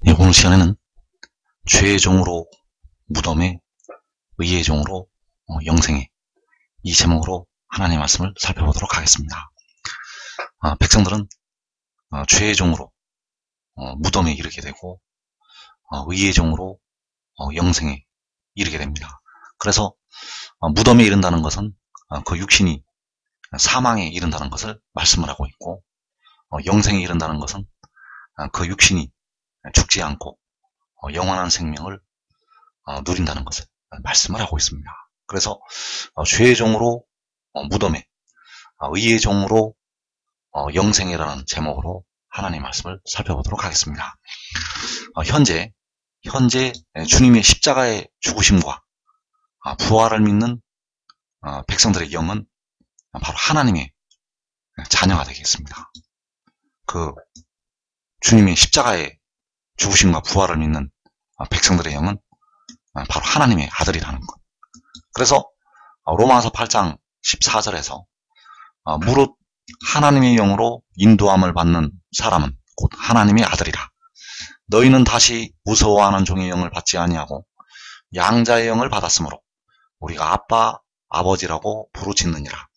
네, 오늘 시간에는 죄의 종으로 무덤에, 의의 종으로 영생에, 이 제목으로 하나님의 말씀을 살펴보도록 하겠습니다. 백성들은 죄의 종으로 무덤에 이르게 되고 의의 종으로 영생에 이르게 됩니다. 그래서 무덤에 이른다는 것은 그 육신이 사망에 이른다는 것을 말씀을 하고 있고, 영생에 이른다는 것은 그 육신이 죽지 않고 영원한 생명을 누린다는 것을 말씀을 하고 있습니다. 그래서 죄의 종으로 무덤에, 의의 종으로 영생이라는 제목으로 하나님의 말씀을 살펴보도록 하겠습니다. 현재 주님의 십자가의 죽으심과 부활을 믿는 백성들의 영은 바로 하나님의 자녀가 되겠습니다. 그 주님의 십자가의 죽으심과 부활을 믿는 백성들의 영은 바로 하나님의 아들이라는 것. 그래서 로마서 8장 14절에서 무릇 하나님의 영으로 인도함을 받는 사람은 곧 하나님의 아들이라. 너희는 다시 무서워하는 종의 영을 받지 아니하고 양자의 영을 받았으므로 우리가 아빠, 아버지라고 부르짖느니라.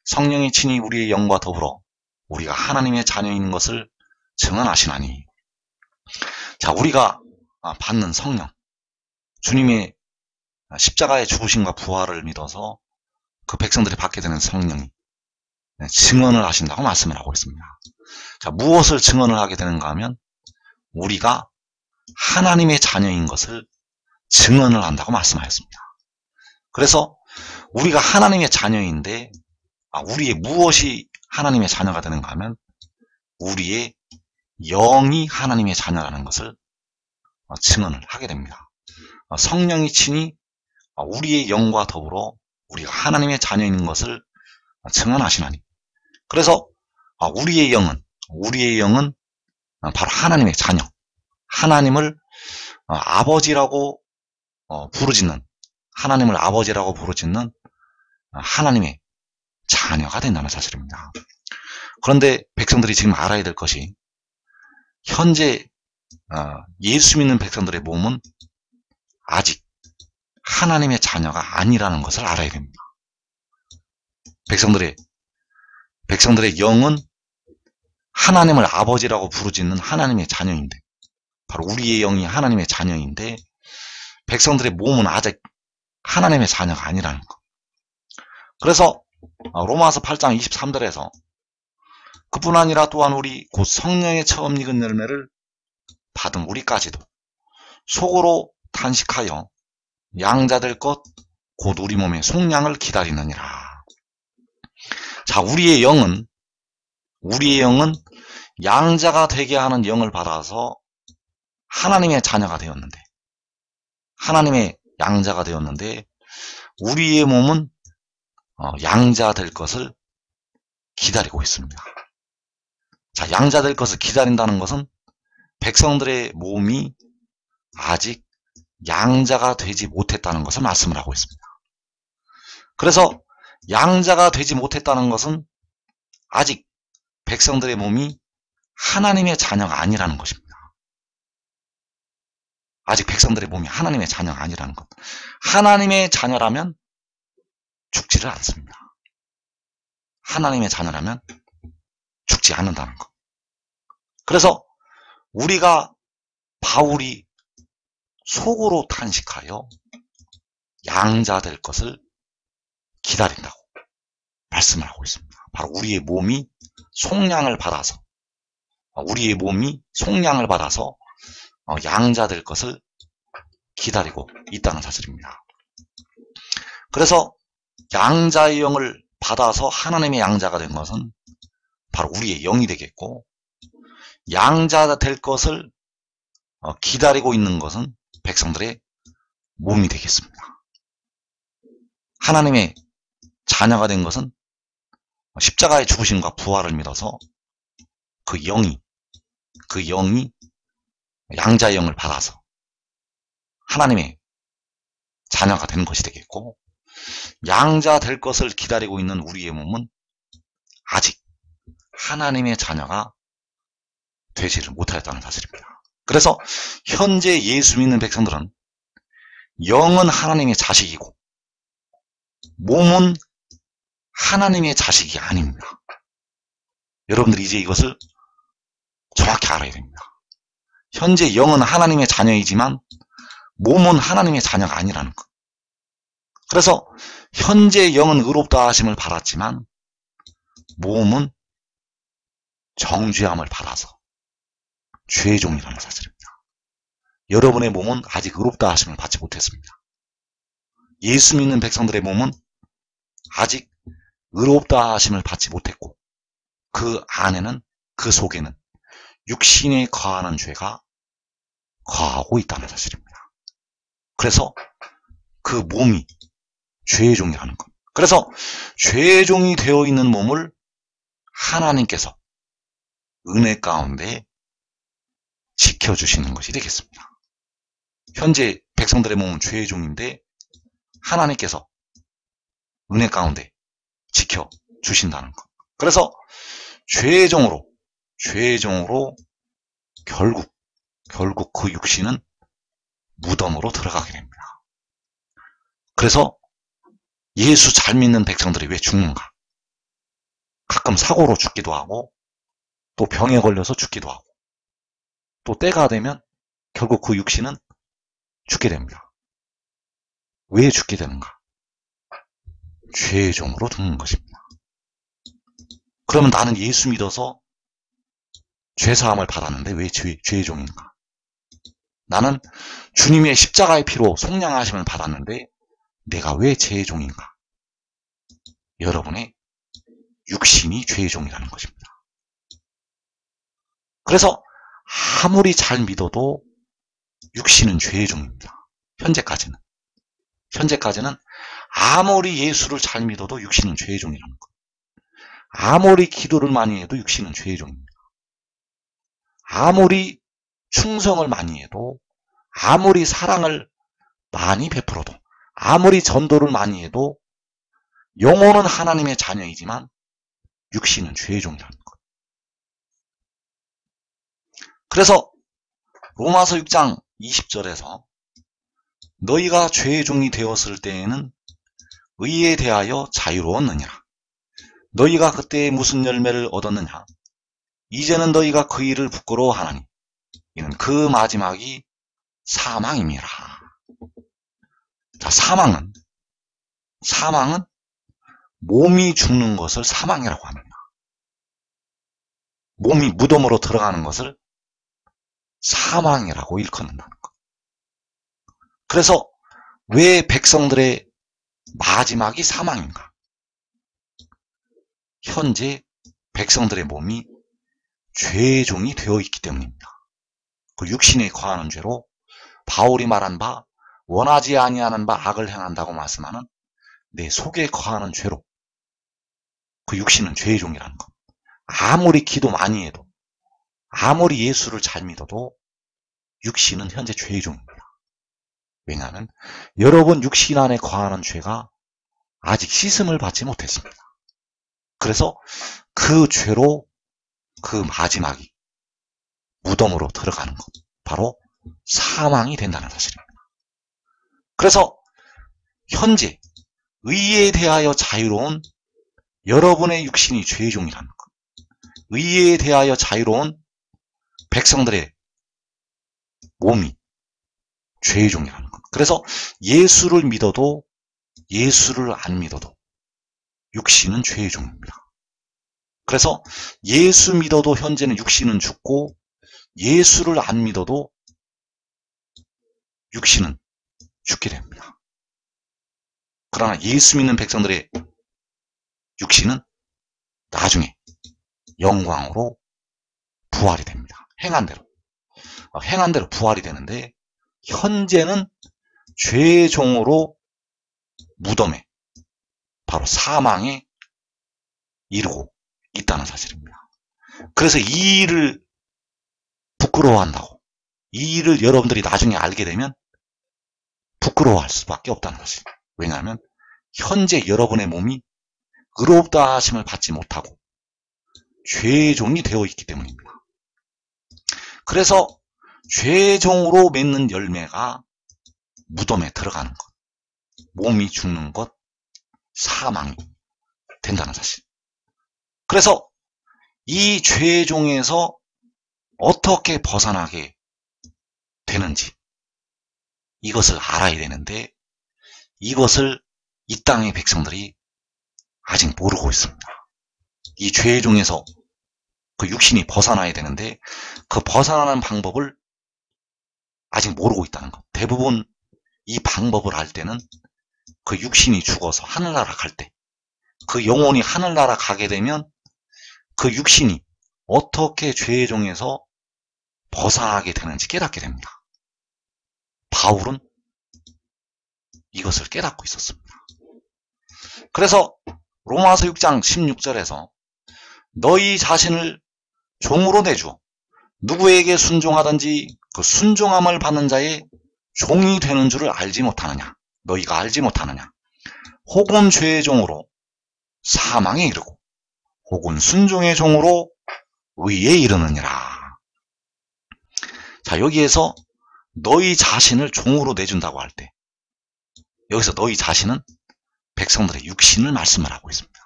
성령이 친히 우리의 영과 더불어 우리가 하나님의 자녀인 것을 증언하시나니. 자, 우리가 받는 성령, 주님의 십자가의 죽으심과 부활을 믿어서 그 백성들이 받게 되는 성령이 증언을 하신다고 말씀을 하고 있습니다. 자, 무엇을 증언을 하게 되는가 하면 우리가 하나님의 자녀인 것을 증언을 한다고 말씀하셨습니다. 그래서 우리가 하나님의 자녀인데 우리의 무엇이 하나님의 자녀가 되는가 하면 우리의 영이 하나님의 자녀라는 것을 증언을 하게 됩니다. 성령이 친히 우리의 영과 더불어 우리가 하나님의 자녀인 것을 증언하시나니. 그래서 우리의 영은 바로 하나님의 자녀, 하나님을 아버지라고 부르짖는, 하나님을 아버지라고 부르짖는 하나님의 자녀가 된다는 사실입니다. 그런데 백성들이 지금 알아야 될 것이, 현재 예수 믿는 백성들의 몸은 아직 하나님의 자녀가 아니라는 것을 알아야 됩니다. 백성들의 영은 하나님을 아버지라고 부르짖는 하나님의 자녀인데, 바로 우리의 영이 하나님의 자녀인데, 백성들의 몸은 아직 하나님의 자녀가 아니라는 것. 그래서 로마서 8장 23절에서 그뿐 아니라 또한 우리 곧 성령의 처음 익은 열매를 받은 우리까지도 속으로 탄식하여 양자될 것 곧 우리 몸의 속량을 기다리느니라. 자, 우리의 영은 양자가 되게 하는 영을 받아서 하나님의 자녀가 되었는데, 하나님의 양자가 되었는데, 우리의 몸은 양자 될 것을 기다리고 있습니다. 자, 양자 될 것을 기다린다는 것은 백성들의 몸이 아직 양자가 되지 못했다는 것을 말씀을 하고 있습니다. 그래서 양자가 되지 못했다는 것은 아직 백성들의 몸이 하나님의 자녀가 아니라는 것입니다. 아직 백성들의 몸이 하나님의 자녀가 아니라는 것. 하나님의 자녀라면 죽지를 않습니다. 하나님의 자녀라면 죽지 않는다는 것. 그래서 우리가 바울이 속으로 탄식하여 양자 될 것을 기다린다고 말씀을 하고 있습니다. 바로 우리의 몸이 속량을 받아서 양자 될 것을 기다리고 있다는 사실입니다. 그래서 양자의 영을 받아서 하나님의 양자가 된 것은 바로 우리의 영이 되겠고, 양자 될 것을 기다리고 있는 것은 백성들의 몸이 되겠습니다. 하나님의 자녀가 된 것은 십자가의 죽으심과 부활을 믿어서 그 영이 양자의 영을 받아서 하나님의 자녀가 된 것이 되겠고, 양자 될 것을 기다리고 있는 우리의 몸은 아직 하나님의 자녀가 되지를 못하였다는 사실입니다. 그래서 현재 예수 믿는 백성들은 영은 하나님의 자식이고 몸은 하나님의 자식이 아닙니다. 여러분들이 이제 이것을 정확히 알아야 됩니다. 현재 영은 하나님의 자녀이지만 몸은 하나님의 자녀가 아니라는 것. 그래서 현재 영은 의롭다 하심을 받았지만 몸은 정죄함을 받아서 죄의 종이라는 사실입니다. 여러분의 몸은 아직 의롭다 하심을 받지 못했습니다. 예수 믿는 백성들의 몸은 아직 의롭다 하심을 받지 못했고 그 안에는, 그 속에는 육신에 거하는 죄가 거하고 있다는 사실입니다. 그래서 그 몸이 죄의 종이라는 것. 그래서 죄의 종이 되어 있는 몸을 하나님께서 은혜 가운데 지켜주시는 것이 되겠습니다. 현재 백성들의 몸은 죄의 종인데 하나님께서 은혜 가운데 지켜주신다는 것. 그래서 죄의 종으로 결국 그 육신은 무덤으로 들어가게 됩니다. 그래서 예수 잘 믿는 백성들이 왜 죽는가? 가끔 사고로 죽기도 하고 또 병에 걸려서 죽기도 하고 또 때가 되면 결국 그 육신은 죽게 됩니다. 왜 죽게 되는가? 죄의 종으로 죽는 것입니다. 그러면 나는 예수 믿어서 죄사함을 받았는데 왜 죄의 종인가? 나는 주님의 십자가의 피로 속량하심을 받았는데 내가 왜 죄의 종인가? 여러분의 육신이 죄의 종이라는 것입니다. 그래서 아무리 잘 믿어도 육신은 죄의 종입니다. 현재까지는 아무리 예수를 잘 믿어도 육신은 죄의 종이라는 것. 아무리 기도를 많이 해도 육신은 죄의 종입니다. 아무리 충성을 많이 해도, 아무리 사랑을 많이 베풀어도, 아무리 전도를 많이 해도 영혼은 하나님의 자녀이지만 육신은 죄의 종이라는 것. 그래서 로마서 6장 20절에서 너희가 죄의 종이 되었을 때에는 의에 대하여 자유로웠느니라. 너희가 그때 무슨 열매를 얻었느냐? 이제는 너희가 그 일을 부끄러워하나니 이는 그 마지막이 사망임이라. 자, 사망은 몸이 죽는 것을 사망이라고 합니다. 몸이 무덤으로 들어가는 것을 사망이라고 일컫는다는 것. 그래서 왜 백성들의 마지막이 사망인가? 현재 백성들의 몸이 죄의 종이 되어 있기 때문입니다. 그 육신에 거하는 죄로 바울이 말한 바 원하지 아니하는 바 악을 행한다고 말씀하는 내 속에 거하는 죄로 그 육신은 죄의 종이라는 것. 아무리 기도 많이 해도 아무리 예수를 잘 믿어도 육신은 현재 죄의 종입니다. 왜냐하면 여러분 육신 안에 거하는 죄가 아직 씻음을 받지 못했습니다. 그래서 그 죄로 그 마지막이 무덤으로 들어가는 것, 바로 사망이 된다는 사실입니다. 그래서 현재 의에 대하여 자유로운 여러분의 육신이 죄의 종이라는 것, 의에 대하여 자유로운 백성들의 몸이 죄의 종이라는 것. 그래서 예수를 믿어도 예수를 안 믿어도 육신은 죄의 종입니다. 그래서 예수 믿어도 현재는 육신은 죽고 예수를 안 믿어도 육신은 죽게 됩니다. 그러나 예수 믿는 백성들의 육신은 나중에 영광으로 부활이 됩니다. 행한 대로 부활이 되는데 현재는 죄의 종으로 무덤에 바로 사망에 이르고 있다는 사실입니다. 그래서 이 일을 부끄러워한다고, 이 일을 여러분들이 나중에 알게 되면 부끄러워할 수밖에 없다는 것이. 왜냐하면 현재 여러분의 몸이 의롭다 하심을 받지 못하고 죄의 종이 되어 있기 때문입니다. 그래서 죄종으로 맺는 열매가 무덤에 들어가는 것, 몸이 죽는 것, 사망이 된다는 사실. 그래서 이 죄종에서 어떻게 벗어나게 되는지 이것을 알아야 되는데, 이것을 이 땅의 백성들이 아직 모르고 있습니다. 이 죄종에서 그 육신이 벗어나야 되는데 그 벗어나는 방법을 아직 모르고 있다는 것. 대부분 이 방법을 알 때는 그 육신이 죽어서 하늘나라 갈 때, 그 영혼이 하늘나라 가게 되면 그 육신이 어떻게 죄종에서 벗어나게 되는지 깨닫게 됩니다. 바울은 이것을 깨닫고 있었습니다. 그래서 로마서 6장 16절에서 너희 자신을 종으로 내주어 누구에게 순종하든지 그 순종함을 받는 자의 종이 되는 줄을 알지 못하느냐, 너희가 알지 못하느냐, 혹은 죄의 종으로 사망에 이르고 혹은 순종의 종으로 의에 이르느니라. 자, 여기에서 너희 자신을 종으로 내준다고 할 때, 여기서 너희 자신은 백성들의 육신을 말씀을 하고 있습니다.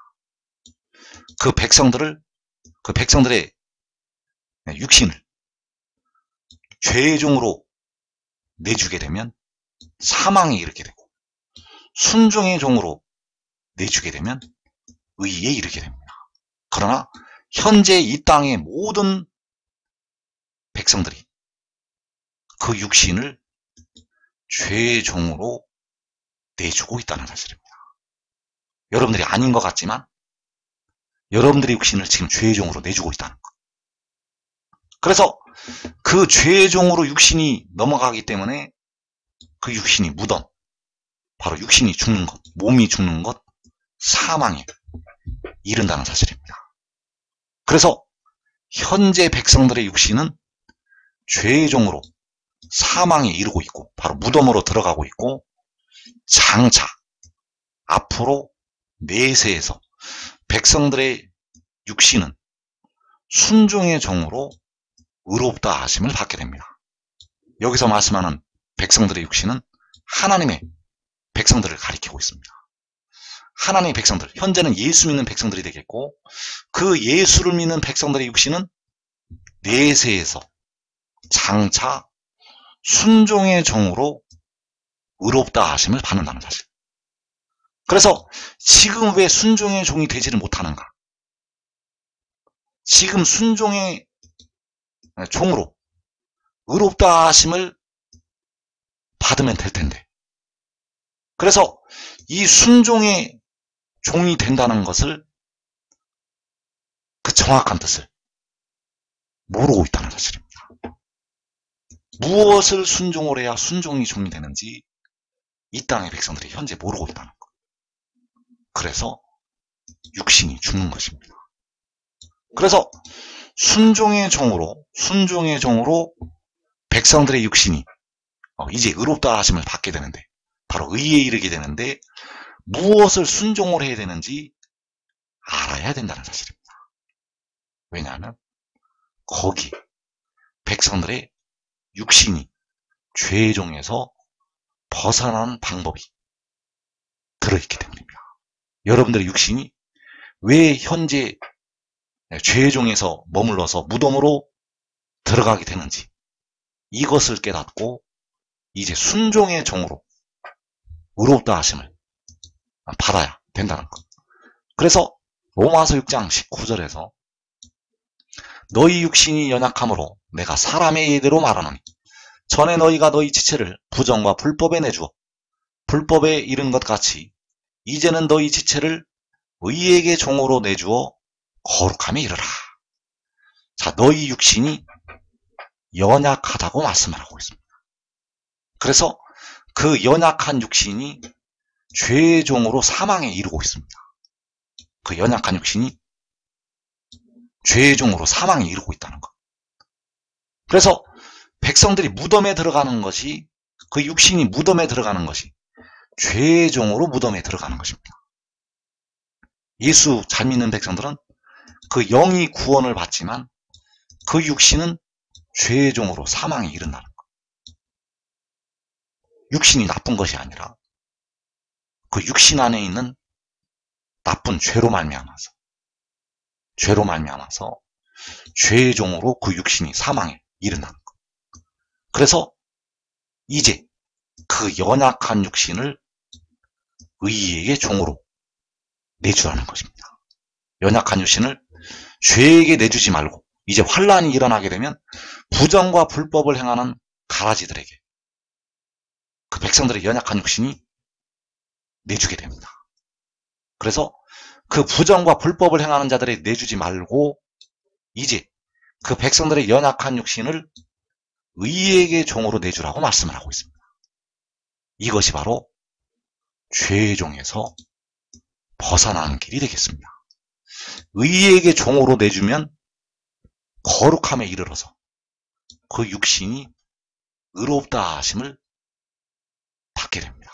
그 백성들의 육신을 죄의 종으로 내주게 되면 사망에 이르게 되고, 순종의 종으로 내주게 되면 의에 이르게 됩니다. 그러나 현재 이 땅의 모든 백성들이 그 육신을 죄의 종으로 내주고 있다는 사실입니다. 여러분들이 아닌 것 같지만 여러분들의 육신을 지금 죄의 종으로 내주고 있다는 것. 그래서 그 죄의 종으로 육신이 넘어가기 때문에 그 육신이 무덤, 바로 육신이 죽는 것, 몸이 죽는 것, 사망에 이른다는 사실입니다. 그래서 현재 백성들의 육신은 죄의 종으로 사망에 이르고 있고 바로 무덤으로 들어가고 있고, 장차 앞으로 내세에서 백성들의 육신은 순종의 종으로 의롭다 하심을 받게 됩니다. 여기서 말씀하는 백성들의 육신은 하나님의 백성들을 가리키고 있습니다. 하나님의 백성들, 현재는 예수 믿는 백성들이 되겠고, 그 예수를 믿는 백성들의 육신은 내세에서 장차 순종의 종으로 의롭다 하심을 받는다는 사실. 그래서 지금 왜 순종의 종이 되지를 못하는가? 지금 순종의 종으로 의롭다 하심을 받으면 될 텐데, 그래서 이 순종의 종이 된다는 것을, 그 정확한 뜻을 모르고 있다는 사실입니다. 무엇을 순종을 해야 순종이 종이 되는지 이 땅의 백성들이 현재 모르고 있다는 것. 그래서 육신이 죽는 것입니다. 그래서 순종의 종으로 백성들의 육신이 이제 의롭다 하심을 받게 되는데, 바로 의에 이르게 되는데, 무엇을 순종을 해야 되는지 알아야 된다는 사실입니다. 왜냐하면 거기 백성들의 육신이 죄의 종에서 벗어나는 방법이 들어있기 때문입니다. 여러분들의 육신이 왜 현재 죄의 종에서 머물러서 무덤으로 들어가게 되는지 이것을 깨닫고 이제 순종의 종으로 의롭다 하심을 받아야 된다는 것. 그래서 로마서 6장 19절에서 너희 육신이 연약함으로 내가 사람의 예대로 말하노니 전에 너희가 너희 지체를 부정과 불법에 내주어 불법에 이른 것 같이 이제는 너희 지체를 의에게 종으로 내주어 거룩함에 이르라. 자, 너희 육신이 연약하다고 말씀을 하고 있습니다. 그래서 그 연약한 육신이 죄의 종으로 사망에 이르고 있습니다. 그 연약한 육신이 죄의 종으로 사망에 이르고 있다는 것. 그래서 백성들이 무덤에 들어가는 것이, 그 육신이 무덤에 들어가는 것이 죄의 종으로 무덤에 들어가는 것입니다. 예수 잘 믿는 백성들은 그 영이 구원을 받지만 그 육신은 죄종으로 사망에 이른다는 것. 육신이 나쁜 것이 아니라 그 육신 안에 있는 나쁜 죄로 말미암아서 죄종으로 그 육신이 사망에 이른다는 것. 그래서 이제 그 연약한 육신을 의에게 종으로 내주라는 것입니다. 연약한 육신을 죄에게 내주지 말고 이제 환란이 일어나게 되면 부정과 불법을 행하는 가라지들에게 그 백성들의 연약한 육신이 내주게 됩니다. 그래서 그 부정과 불법을 행하는 자들에게 내주지 말고 이제 그 백성들의 연약한 육신을 의에게 종으로 내주라고 말씀을 하고 있습니다. 이것이 바로 죄의 종에서 벗어나는 길이 되겠습니다. 의에게 종으로 내주면 거룩함에 이르러서 그 육신이 의롭다 하심을 받게 됩니다.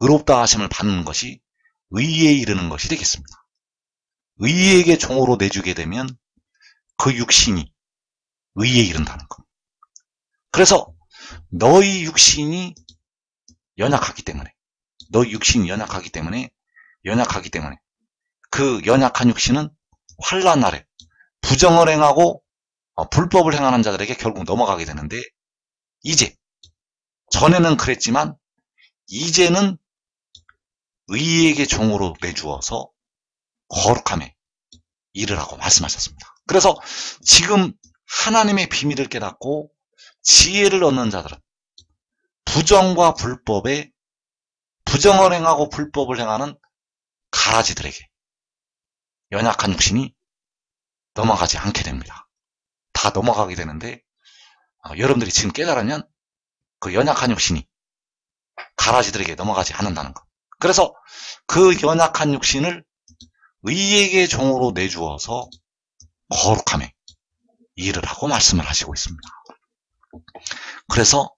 의롭다 하심을 받는 것이 의에 이르는 것이 되겠습니다. 의에게 종으로 내주게 되면 그 육신이 의에 이른다는 것. 그래서 너희 육신이 연약하기 때문에 그 연약한 육신은 환난 날에 부정을 행하고 불법을 행하는 자들에게 결국 넘어가게 되는데 이제 전에는 그랬지만 이제는 의에게 종으로 내주어서 거룩함에 이르라고 말씀하셨습니다. 그래서 지금 하나님의 비밀을 깨닫고 지혜를 얻는 자들은 부정과 불법에 부정을 행하고 불법을 행하는 가라지들에게 연약한 육신이 넘어가지 않게 됩니다. 다 넘어가게 되는데 여러분들이 지금 깨달으면 그 연약한 육신이 가라지들에게 넘어가지 않는다는 것. 그래서 그 연약한 육신을 의에게 종으로 내주어서 거룩함에 이르라고 말씀을 하시고 있습니다. 그래서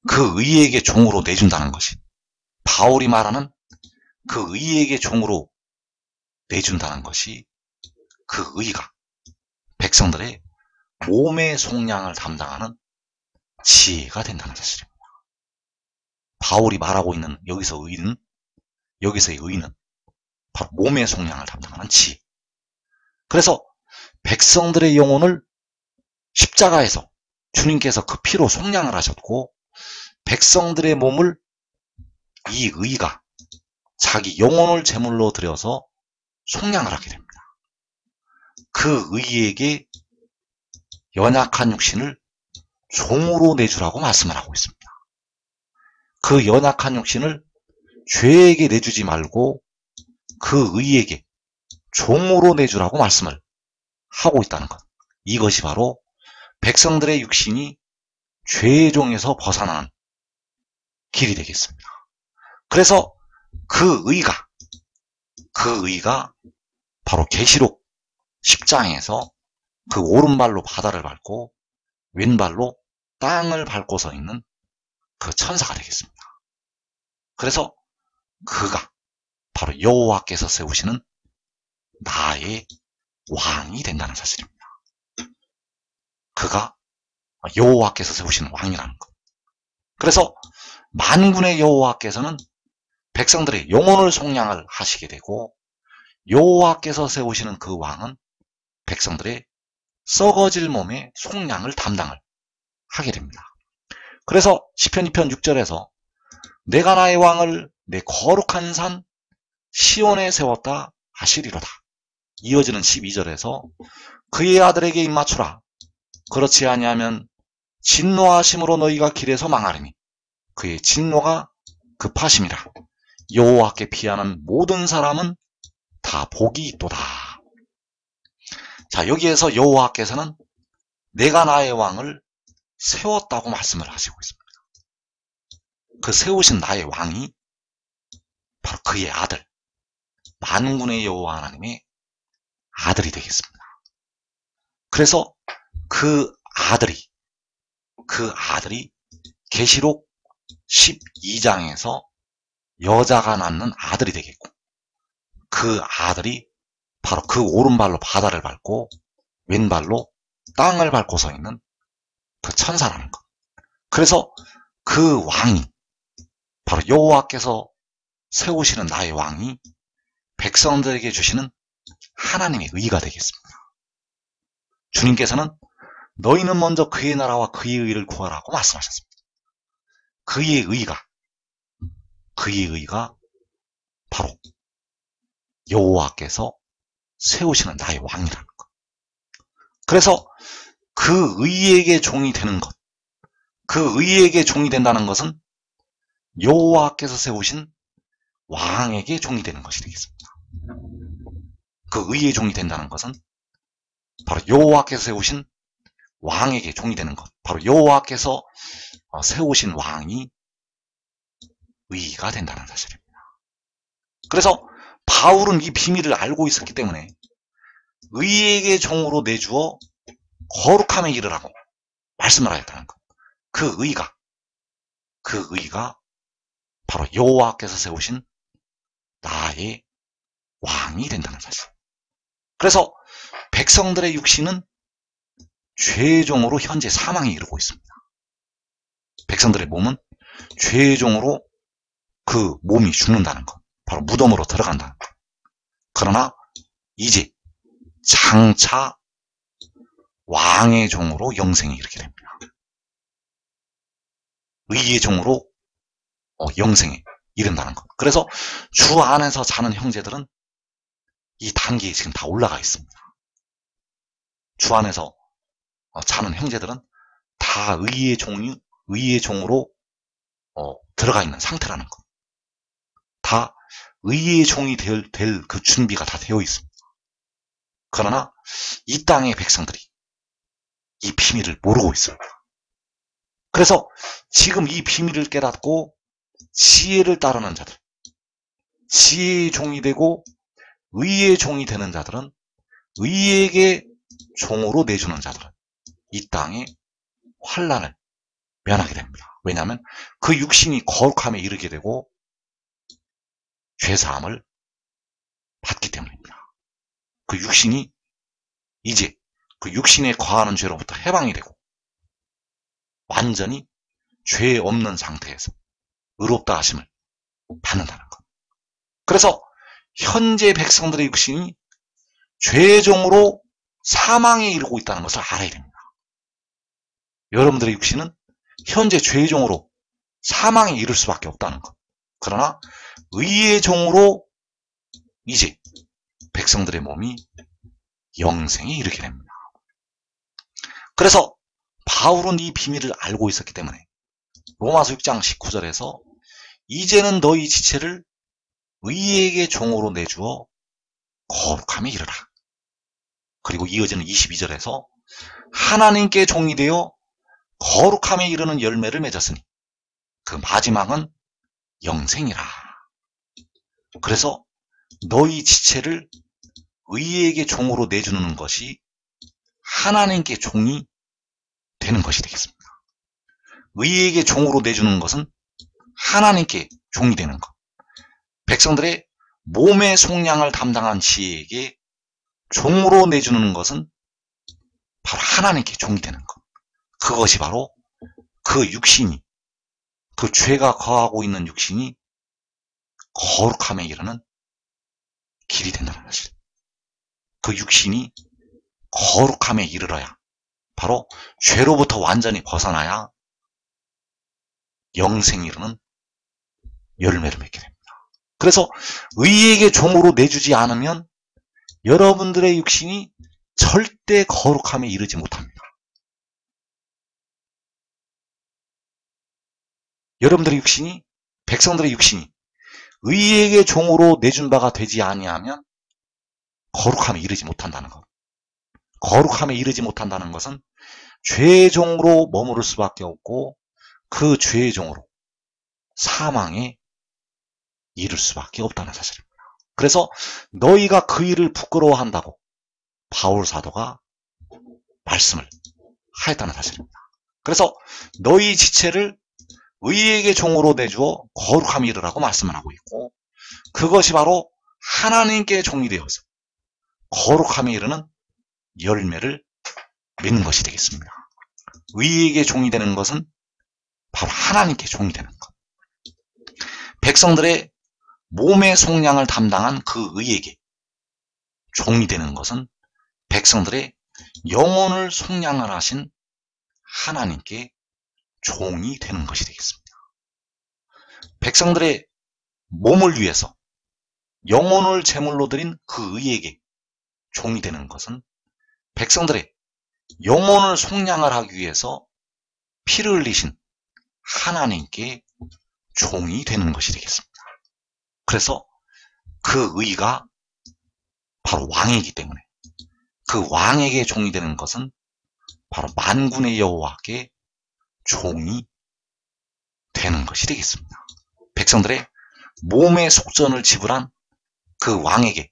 그 의에게 종으로 내준다는 것이 바울이 말하는 그 의에게 종으로 내준다는 것이 그 의가 백성들의 몸의 속량을 담당하는 지혜가 된다는 사실입니다. 바울이 말하고 있는 여기서의 의는 바로 몸의 속량을 담당하는 지혜. 그래서 백성들의 영혼을 십자가에서 주님께서 그 피로 속량을 하셨고 백성들의 몸을 이 의가 자기 영혼을 제물로 드려서 속량을 하게 됩니다. 그 의에게 연약한 육신을 종으로 내주라고 말씀을 하고 있습니다. 그 연약한 육신을 죄에게 내주지 말고 그 의에게 종으로 내주라고 말씀을 하고 있다는 것. 이것이 바로 백성들의 육신이 죄의 종에서 벗어나는 길이 되겠습니다. 그래서 그 의가 바로 계시록 10장에서 그 오른발로 바다를 밟고 왼발로 땅을 밟고 서 있는 그 천사가 되겠습니다. 그래서 그가 바로 여호와께서 세우시는 나의 왕이 된다는 사실입니다. 그가 여호와께서 세우시는 왕이라는 것. 그래서 만군의 여호와께서는 백성들의 영혼을 속량을 하시게 되고 여호와께서 세우시는 그 왕은 백성들의 썩어질 몸의 속량을 담당을 하게 됩니다. 그래서 시편 2편 6절에서 내가 나의 왕을 내 거룩한 산 시온에 세웠다 하시리로다. 이어지는 12절에서 그의 아들에게 입맞추라. 그렇지 아니하면 진노하심으로 너희가 길에서 망하리니 그의 진노가 급하심이라. 여호와께 피하는 모든 사람은 다 복이 있도다. 자, 여기에서 여호와께서는 내가 나의 왕을 세웠다고 말씀을 하시고 있습니다. 그 세우신 나의 왕이 바로 그의 아들, 만군의 여호와 하나님의 아들이 되겠습니다. 그래서 그 아들이 계시록 12장에서 여자가 낳는 아들이 되겠고 그 아들이 바로 그 오른발로 바다를 밟고 왼발로 땅을 밟고 서 있는 그 천사라는 것. 그래서 그 왕이 바로 여호와께서 세우시는 나의 왕이 백성들에게 주시는 하나님의 의가 되겠습니다. 주님께서는 너희는 먼저 그의 나라와 그의 의를 구하라고 말씀하셨습니다. 그의 의가 바로 여호와께서 세우시는 나의 왕이라는 것. 그래서 그 의에게 종이 되는 것, 그 의에게 종이 된다는 것은 여호와께서 세우신 왕에게 종이 되는 것이 되겠습니다. 그 의의 종이 된다는 것은 바로 여호와께서 세우신 왕에게 종이 되는 것, 바로 여호와께서 세우신 왕이 의가 된다는 사실입니다. 그래서 바울은 이 비밀을 알고 있었기 때문에 의에게 종으로 내주어 거룩함에 이르라고 말씀을 하였다는 것. 그 의가 바로 여호와께서 세우신 나의 왕이 된다는 사실. 그래서 백성들의 육신은 죄의 종으로 현재 사망에 이르고 있습니다. 백성들의 몸은 죄의 종으로 그 몸이 죽는다는 것, 바로 무덤으로 들어간다는 것. 그러나 이제 장차 왕의 종으로 영생에 이르게 됩니다. 의의 종으로 영생에 이른다는 것. 그래서 주 안에서 자는 형제들은 이 단계에 지금 다 올라가 있습니다. 주 안에서 자는 형제들은 다 의의 종으로 들어가 있는 상태라는 것. 다 의의 종이 될 그 준비가 다 되어 있습니다. 그러나 이 땅의 백성들이 이 비밀을 모르고 있습니다. 그래서 지금 이 비밀을 깨닫고 지혜를 따르는 자들, 지혜의 종이 되고 의의 종이 되는 자들은, 의에게 종으로 내주는 자들은 이 땅에 환난을 면하게 됩니다. 왜냐하면 그 육신이 거룩함에 이르게 되고 죄사함을 받기 때문입니다. 그 육신이 이제 그 육신에 거하는 죄로부터 해방이 되고 완전히 죄 없는 상태에서 의롭다 하심을 받는다는 것. 그래서 현재 백성들의 육신이 죄의 종으로 사망에 이르고 있다는 것을 알아야 됩니다. 여러분들의 육신은 현재 죄의 종으로 사망에 이를 수밖에 없다는 것. 그러나 의의 종으로 이제 백성들의 몸이 영생에 이르게 됩니다. 그래서 바울은 이 비밀을 알고 있었기 때문에 로마서 6장 19절에서 이제는 너희 지체를 의에게 종으로 내주어 거룩함에 이르라. 그리고 이어지는 22절에서 하나님께 종이 되어 거룩함에 이르는 열매를 맺었으니 그 마지막은 영생이라. 그래서 너희 지체를 의에게 종으로 내주는 것이 하나님께 종이 되는 것이 되겠습니다. 의에게 종으로 내주는 것은 하나님께 종이 되는 것. 백성들의 몸의 속량을 담당한 지혜에게 종으로 내주는 것은 바로 하나님께 종이 되는 것. 그것이 바로 그 육신이, 그 죄가 거하고 있는 육신이 거룩함에 이르는 길이 된다는 사실. 그 육신이 거룩함에 이르러야 바로 죄로부터 완전히 벗어나야 영생에 이르는 열매를 맺게 됩니다. 그래서 의에게 종으로 내주지 않으면 여러분들의 육신이 절대 거룩함에 이르지 못합니다. 여러분들의 육신이, 백성들의 육신이 의에게 종으로 내준 바가 되지 아니하면 거룩함에 이르지 못한다는 것. 거룩함에 이르지 못한다는 것은 죄의 종으로 머무를 수밖에 없고 그 죄의 종으로 사망에 이를 수밖에 없다는 사실입니다. 그래서 너희가 그 일을 부끄러워한다고 바울 사도가 말씀을 하였다는 사실입니다. 그래서 너희 지체를 의에게 종으로 내주어 거룩함에 이르라고 말씀을 하고 있고, 그것이 바로 하나님께 종이 되어서 거룩함에 이르는 열매를 맺는 것이 되겠습니다. 의에게 종이 되는 것은 바로 하나님께 종이 되는 것. 백성들의 몸의 속량을 담당한 그 의에게 종이 되는 것은 백성들의 영혼을 속량을 하신 하나님께 종이 되는 것이 되겠습니다. 백성들의 몸을 위해서 영혼을 제물로 드린 그 의에게 종이 되는 것은 백성들의 영혼을 속량을 하기 위해서 피를 흘리신 하나님께 종이 되는 것이 되겠습니다. 그래서 그 의가 바로 왕이기 때문에 그 왕에게 종이 되는 것은 바로 만군의 여호와께 종이 되는 것이 되겠습니다. 백성들의 몸의 속전을 지불한 그 왕에게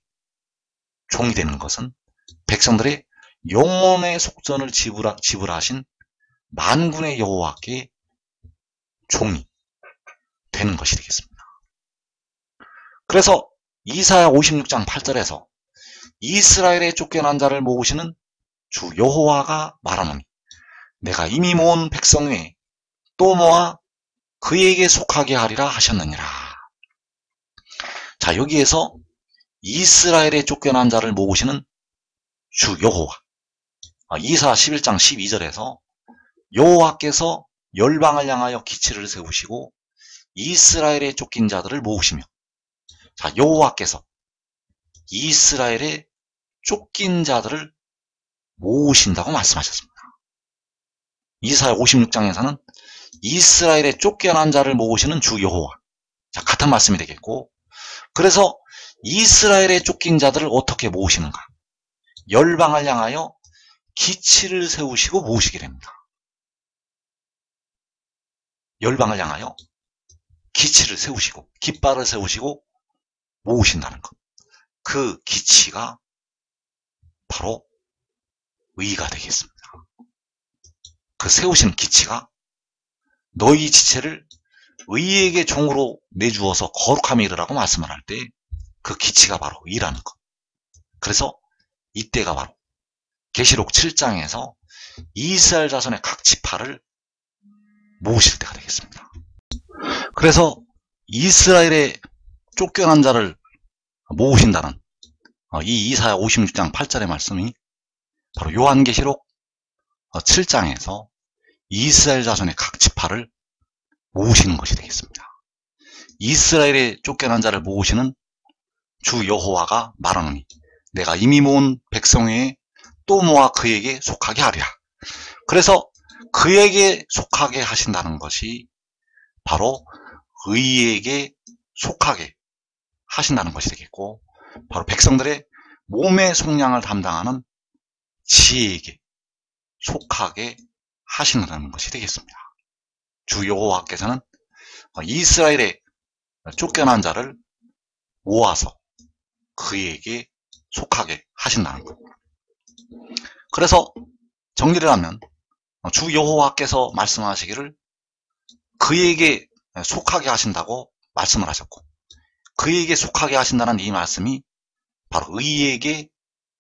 종이 되는 것은 백성들의 영혼의 속전을 지불하신 만군의 여호와께 종이 되는 것이 되겠습니다. 그래서 이사야 56장 8절에서 이스라엘의 쫓겨난 자를 모으시는 주 여호와가 말하노니 내가 이미 모은 백성 외에 또 모아 그에게 속하게 하리라 하셨느니라. 자, 여기에서 이스라엘의 쫓겨난 자를 모으시는 주 여호와, 이사 11장 12절에서 여호와께서 열방을 향하여 기치를 세우시고 이스라엘의 쫓긴 자들을 모으시며, 자, 여호와께서 이스라엘의 쫓긴 자들을 모으신다고 말씀하셨습니다. 이사야 56장에서는 이스라엘의 쫓겨난 자를 모으시는 주 여호와, 자, 같은 말씀이 되겠고, 그래서 이스라엘의 쫓긴 자들을 어떻게 모으시는가? 열방을 향하여 기치를 세우시고 모으시게 됩니다. 열방을 향하여 기치를 세우시고 깃발을 세우시고 모으신다는 것. 그 기치가 바로 의가 되겠습니다. 그 세우신 기치가 너희 지체를 의에게 종으로 내주어서 거룩함에 이르라고 말씀을 할 때 그 기치가 바로 의라는 것. 그래서 이때가 바로 계시록 7장에서 이스라엘 자손의 각 지파를 모으실 때가 되겠습니다. 그래서 이스라엘의 쫓겨난 자를 모으신다는 이 이사야 56장 8절의 말씀이 바로 요한계시록 7장에서 이스라엘 자손의 각 지파를 모으시는 것이 되겠습니다. 이스라엘의 쫓겨난 자를 모으시는 주 여호와가 말하노니 내가 이미 모은 백성 외에 또 모아 그에게 속하게 하리라. 그래서 그에게 속하게 하신다는 것이 바로 의에게 속하게 하신다는 것이 되겠고, 바로 백성들의 몸의 속량을 담당하는 지혜에게 속하게 하신다는 것이 되겠습니다. 주 여호와께서는 이스라엘의 쫓겨난 자를 모아서 그에게 속하게 하신다는 것. 그래서 정리를 하면 주 여호와께서 말씀하시기를 그에게 속하게 하신다고 말씀을 하셨고, 그에게 속하게 하신다는 이 말씀이 바로 의에게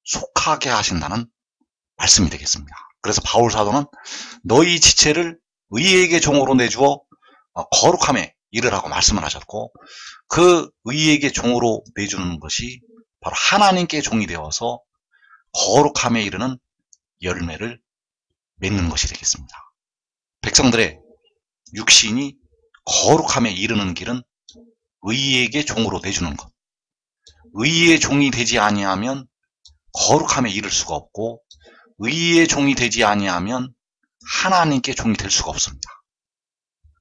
속하게 하신다는 말씀이 되겠습니다. 그래서 바울 사도는 너희 지체를 의에게 종으로 내주어 거룩함에 이르라고 말씀을 하셨고, 그 의에게 종으로 내주는 것이 바로 하나님께 종이 되어서 거룩함에 이르는 열매를 맺는 것이 되겠습니다. 백성들의 육신이 거룩함에 이르는 길은 의에게 종으로 내주는 것. 의의 종이 되지 아니하면 거룩함에 이를 수가 없고, 의의 종이 되지 아니하면 하나님께 종이 될 수가 없습니다.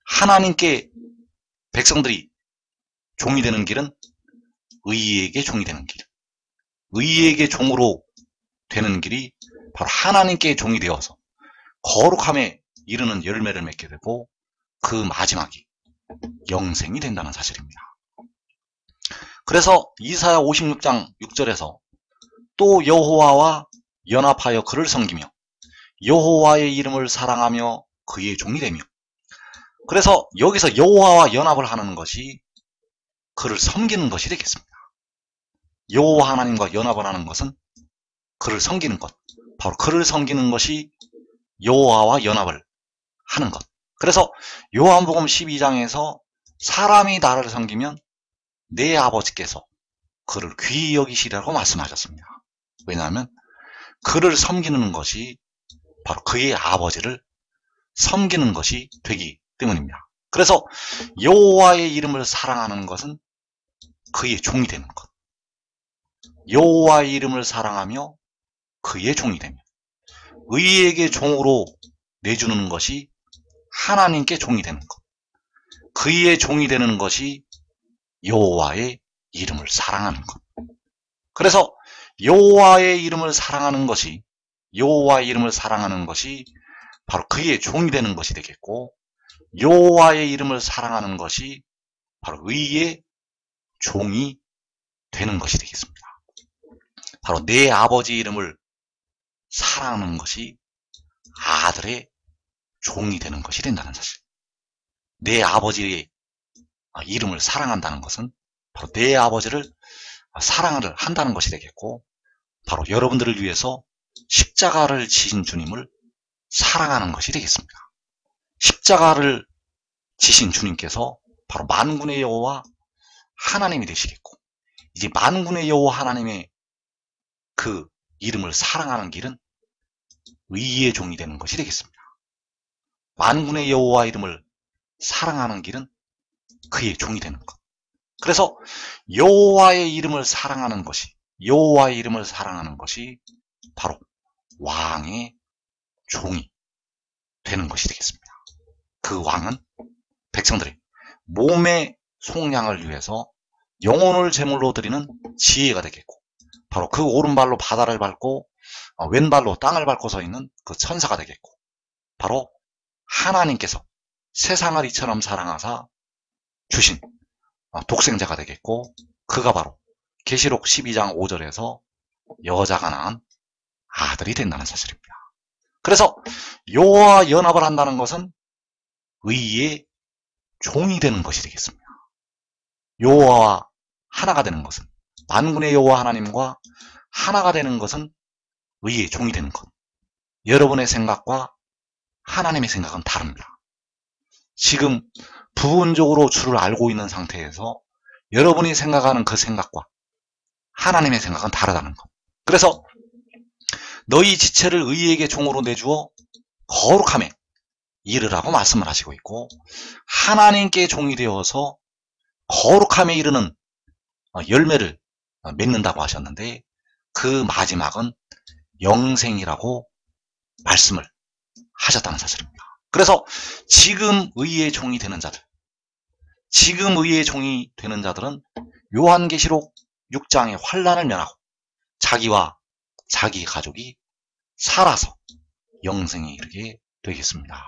하나님께 백성들이 종이 되는 길은 의에게 종이 되는 길. 의에게 종으로 되는 길이 바로 하나님께 종이 되어서 거룩함에 이르는 열매를 맺게 되고, 그 마지막이 영생이 된다는 사실입니다. 그래서 이사야 56장 6절에서 또 여호와와 연합하여 그를 섬기며 여호와의 이름을 사랑하며 그의 종이 되며, 그래서 여기서 여호와와 연합을 하는 것이 그를 섬기는 것이 되겠습니다. 여호와 하나님과 연합을 하는 것은 그를 섬기는 것, 바로 그를 섬기는 것이 여호와와 연합을 하는 것. 그래서 요한복음 12장에서 사람이 나를 섬기면 내 아버지께서 그를 귀히 여기시리라고 말씀하셨습니다. 왜냐하면 그를 섬기는 것이 바로 그의 아버지를 섬기는 것이 되기 때문입니다. 그래서 여호와의 이름을 사랑하는 것은 그의 종이 되는 것. 여호와의 이름을 사랑하며 그의 종이 되면 의에게 종으로 내주는 것이 하나님께 종이 되는 것. 그의 종이 되는 것이 여호와의 이름을 사랑하는 것. 그래서 여호와의 이름을 사랑하는 것이 바로 그의 종이 되는 것이 되겠고, 여호와의 이름을 사랑하는 것이 바로 의의 종이 되는 것이 되겠습니다. 바로 내 아버지 이름을 사랑하는 것이 아들의 종이 되는 것이 된다는 사실. 내 아버지의 이름을 사랑한다는 것은 바로 내 아버지를 사랑을 한다는 것이 되겠고, 바로 여러분들을 위해서 십자가를 지신 주님을 사랑하는 것이 되겠습니다. 십자가를 지신 주님께서 바로 만군의 여호와 하나님이 되시겠고, 이제 만군의 여호와 하나님의 그 이름을 사랑하는 길은 의의 종이 되는 것이 되겠습니다. 만군의 여호와 이름을 사랑하는 길은 그의 종이 되는 것. 그래서 여호와의 이름을 사랑하는 것이 바로 왕의 종이 되는 것이 되겠습니다. 그 왕은 백성들의 몸의 속량을 위해서 영혼을 제물로 드리는 지혜가 되겠고, 바로 그 오른발로 바다를 밟고 왼발로 땅을 밟고 서 있는 그 천사가 되겠고, 바로 하나님께서 세상을 이처럼 사랑하사 주신 독생자가 되겠고, 그가 바로 계시록 12장 5절에서 여자가 낳은 아들이 된다는 사실입니다. 그래서 여호와와 연합을 한다는 것은 의의 종이 되는 것이 되겠습니다. 여호와와 하나가 되는 것은, 만군의 여호와 하나님과 하나가 되는 것은 의의 종이 되는 것. 여러분의 생각과 하나님의 생각은 다릅니다. 지금 부분적으로 주를 알고 있는 상태에서 여러분이 생각하는 그 생각과 하나님의 생각은 다르다는 것. 그래서 너희 지체를 의에게 종으로 내주어 거룩함에 이르라고 말씀을 하시고 있고, 하나님께 종이 되어서 거룩함에 이르는 열매를 맺는다고 하셨는데, 그 마지막은 영생이라고 말씀을 하셨다는 사실입니다. 그래서 지금 의의 종이 되는 자들은 요한계시록 6장의 환난을 면하고 자기와 자기 가족이 살아서 영생에 이르게 되겠습니다.